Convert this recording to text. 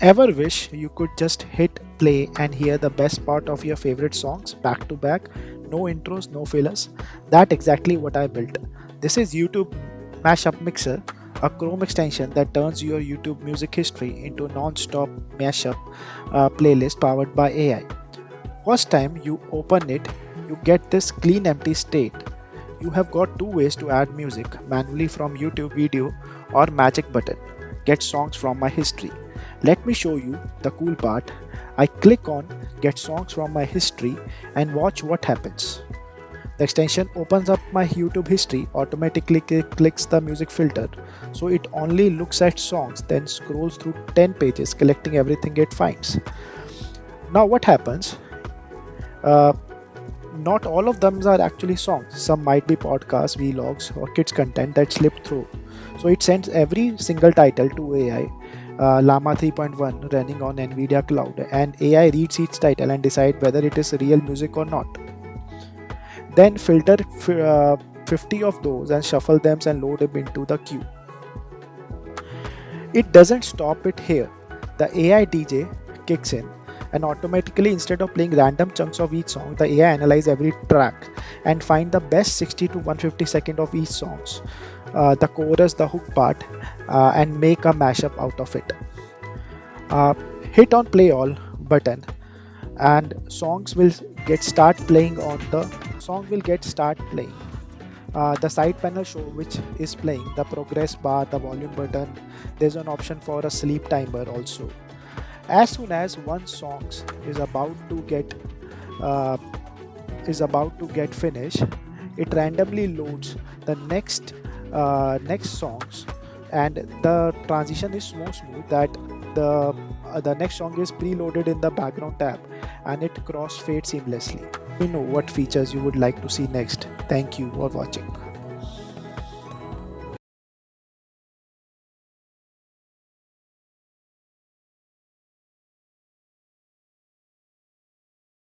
Ever wish you could just hit play and hear the best part of your favorite songs back to back? No intros, no fillers. That's exactly what I built. This is YouTube Mashup Mixer, a Chrome extension that turns your YouTube music history into a non-stop mashup playlist powered by AI. First time you open it, you get this clean empty state. You have got two ways to add music manually from YouTube video or magic button. Get songs from my history. Let me show you the cool part. I click on get songs from my history and watch what happens. The extension opens up my YouTube history, automatically clicks the music filter, so it only looks at songs, then scrolls through 10 pages collecting everything it finds. Now what happens? Uh, Not all of them are actually songs. Some might be podcasts, vlogs, or kids content that slip through. So it sends every single title to AI, Llama 3.1 running on NVIDIA Cloud, and AI reads each title and decide whether it is real music or not. Then filter 50 of those and shuffle them and load them into the queue. It doesn't stop it here. The AI DJ kicks in and automatically, instead of playing random chunks of each song, the AI analyze every track and find the best 60 to 150 second of each songs, the chorus, the hook part, and make a mashup out of it. uh, Hit on play all button and songs will get start playing. The side panel show which is playing the progress bar, the volume button. There's an option for a sleep timer also. As soon as one song is about to get uh, finished, it randomly loads the next songs, and the transition is so smooth that the next song is preloaded in the background tab and it cross fades seamlessly. We know what features you would like to see next. Thank you for watching.